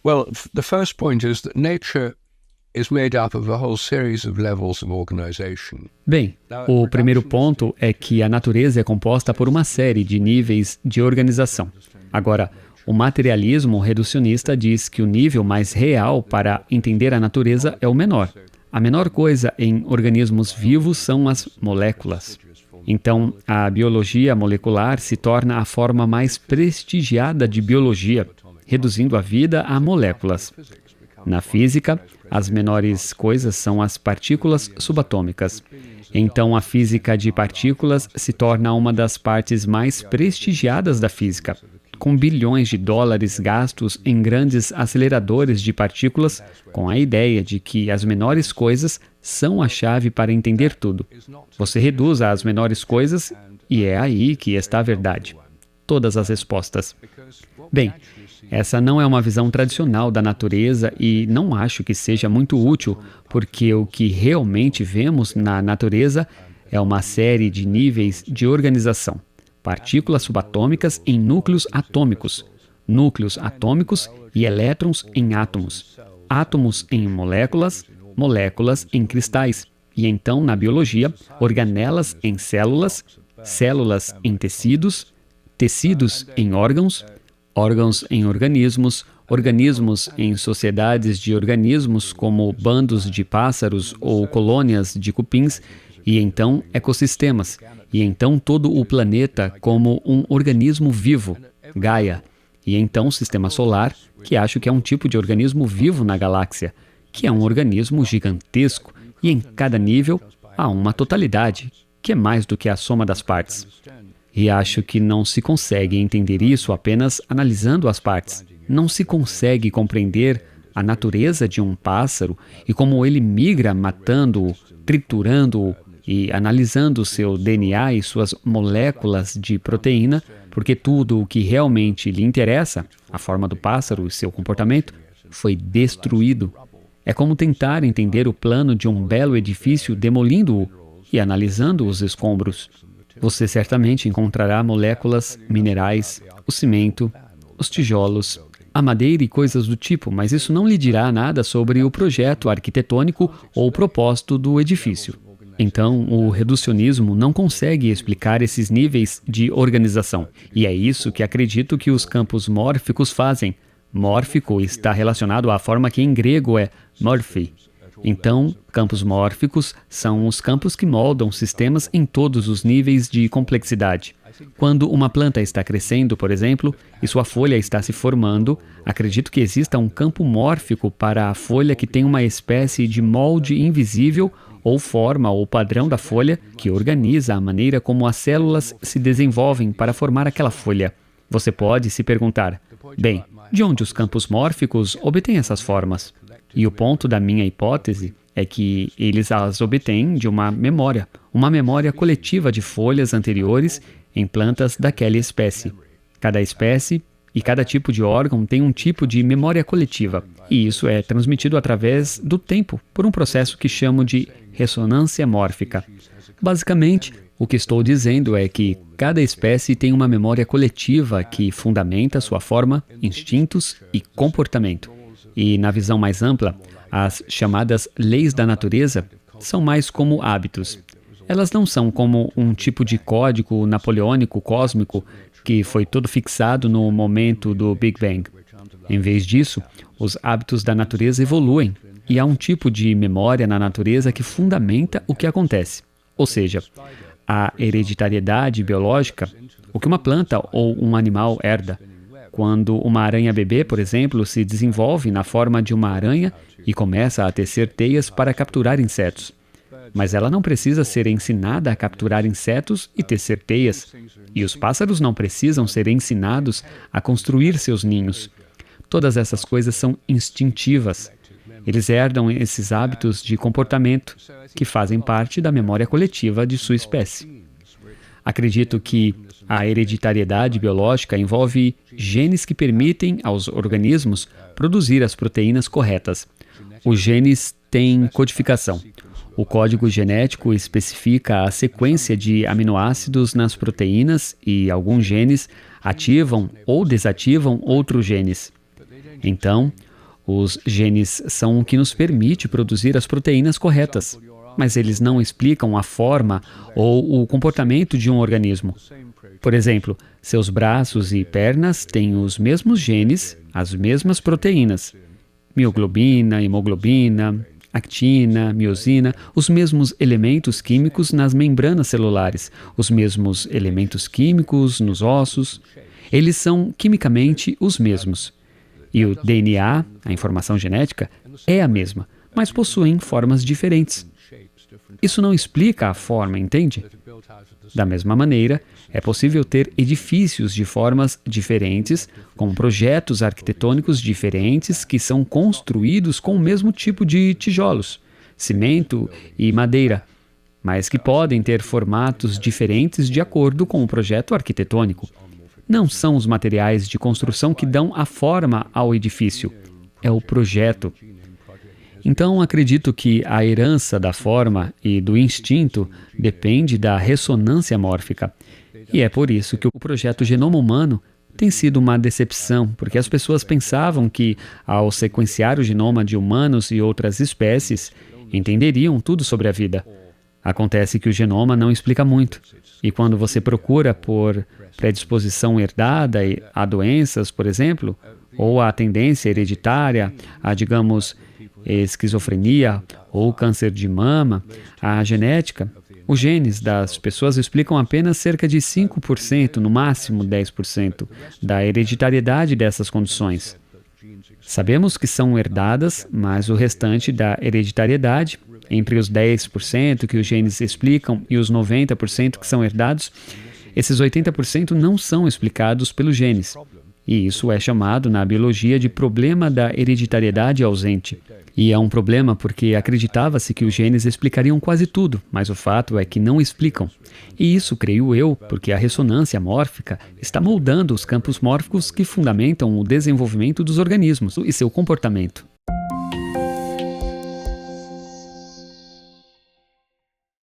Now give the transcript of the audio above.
Well, the first point is that nature is made up of a whole series of levels of organization. Bem, o primeiro ponto é que a natureza é composta por uma série de níveis de organização. Agora, o materialismo reducionista diz que o nível mais real para entender a natureza é o menor. A menor coisa em organismos vivos são as moléculas. Então, a biologia molecular se torna a forma mais prestigiada de biologia, reduzindo a vida a moléculas. Na física, as menores coisas são as partículas subatômicas. Então, a física de partículas se torna uma das partes mais prestigiadas da física, com bilhões de dólares gastos em grandes aceleradores de partículas, com a ideia de que as menores coisas são a chave para entender tudo. Você reduz às menores coisas e é aí que está a verdade. Todas as respostas. Bem, essa não é uma visão tradicional da natureza e não acho que seja muito útil, porque o que realmente vemos na natureza é uma série de níveis de organização. Partículas subatômicas em núcleos atômicos e elétrons em átomos, átomos em moléculas, moléculas em cristais, e então, na biologia, organelas em células, células em tecidos, tecidos em órgãos, órgãos em organismos, organismos em sociedades de organismos como bandos de pássaros ou colônias de cupins, e então ecossistemas, e então todo o planeta como um organismo vivo, Gaia, e então sistema solar, que acho que é um tipo de organismo vivo na galáxia, que é um organismo gigantesco, e em cada nível há uma totalidade, que é mais do que a soma das partes. E acho que não se consegue entender isso apenas analisando as partes. Não se consegue compreender a natureza de um pássaro e como ele migra matando-o, triturando-o e analisando seu DNA e suas moléculas de proteína, porque tudo o que realmente lhe interessa, a forma do pássaro e seu comportamento, foi destruído. É como tentar entender o plano de um belo edifício demolindo-o e analisando os escombros. Você certamente encontrará moléculas, minerais, o cimento, os tijolos, a madeira e coisas do tipo, mas isso não lhe dirá nada sobre o projeto arquitetônico ou o propósito do edifício. Então, o reducionismo não consegue explicar esses níveis de organização, e é isso que acredito que os campos mórficos fazem. Mórfico está relacionado à forma que em grego é morphe. Então, campos mórficos são os campos que moldam sistemas em todos os níveis de complexidade. Quando uma planta está crescendo, por exemplo, e sua folha está se formando, acredito que exista um campo mórfico para a folha que tem uma espécie de molde invisível ou forma ou padrão da folha que organiza a maneira como as células se desenvolvem para formar aquela folha. Você pode se perguntar, bem, de onde os campos mórficos obtêm essas formas? E o ponto da minha hipótese é que eles as obtêm de uma memória coletiva de folhas anteriores em plantas daquela espécie. Cada espécie e cada tipo de órgão tem um tipo de memória coletiva, e isso é transmitido através do tempo, por um processo que chamo de ressonância mórfica. Basicamente, o que estou dizendo é que cada espécie tem uma memória coletiva que fundamenta sua forma, instintos e comportamento. E, na visão mais ampla, as chamadas leis da natureza são mais como hábitos. Elas não são como um tipo de código napoleônico cósmico que foi todo fixado no momento do Big Bang. Em vez disso, os hábitos da natureza evoluem, e há um tipo de memória na natureza que fundamenta o que acontece. Ou seja, a hereditariedade biológica, o que uma planta ou um animal herda. Quando uma aranha bebê, por exemplo, se desenvolve na forma de uma aranha e começa a tecer teias para capturar insetos. Mas ela não precisa ser ensinada a capturar insetos e tecer teias. E os pássaros não precisam ser ensinados a construir seus ninhos. Todas essas coisas são instintivas. Eles herdam esses hábitos de comportamento que fazem parte da memória coletiva de sua espécie. Acredito que a hereditariedade biológica envolve genes que permitem aos organismos produzir as proteínas corretas. Os genes tem codificação. O código genético especifica a sequência de aminoácidos nas proteínas e alguns genes ativam ou desativam outros genes. Então, os genes são o que nos permite produzir as proteínas corretas, mas eles não explicam a forma ou o comportamento de um organismo. Por exemplo, seus braços e pernas têm os mesmos genes, as mesmas proteínas, mioglobina, hemoglobina, actina, miosina, os mesmos elementos químicos nas membranas celulares, os mesmos elementos químicos nos ossos. Eles são quimicamente os mesmos. E o DNA, a informação genética, é a mesma, mas possuem formas diferentes. Isso não explica a forma, entende? Da mesma maneira, é possível ter edifícios de formas diferentes, com projetos arquitetônicos diferentes que são construídos com o mesmo tipo de tijolos, cimento e madeira, mas que podem ter formatos diferentes de acordo com o projeto arquitetônico. Não são os materiais de construção que dão a forma ao edifício, é o projeto. Então, acredito que a herança da forma e do instinto depende da ressonância mórfica. E é por isso que o projeto Genoma Humano tem sido uma decepção, porque as pessoas pensavam que, ao sequenciar o genoma de humanos e outras espécies, entenderiam tudo sobre a vida. Acontece que o genoma não explica muito. E quando você procura por predisposição herdada a doenças, por exemplo, ou a tendência hereditária a, digamos, esquizofrenia ou câncer de mama, a genética, os genes das pessoas explicam apenas cerca de 5%, no máximo 10%, da hereditariedade dessas condições. Sabemos que são herdadas, mas o restante da hereditariedade, entre os 10% que os genes explicam e os 90% que são herdados, esses 80% não são explicados pelos genes. E isso é chamado na biologia de problema da hereditariedade ausente. E é um problema porque acreditava-se que os genes explicariam quase tudo, mas o fato é que não explicam. E isso, creio eu, porque a ressonância mórfica está moldando os campos mórficos que fundamentam o desenvolvimento dos organismos e seu comportamento.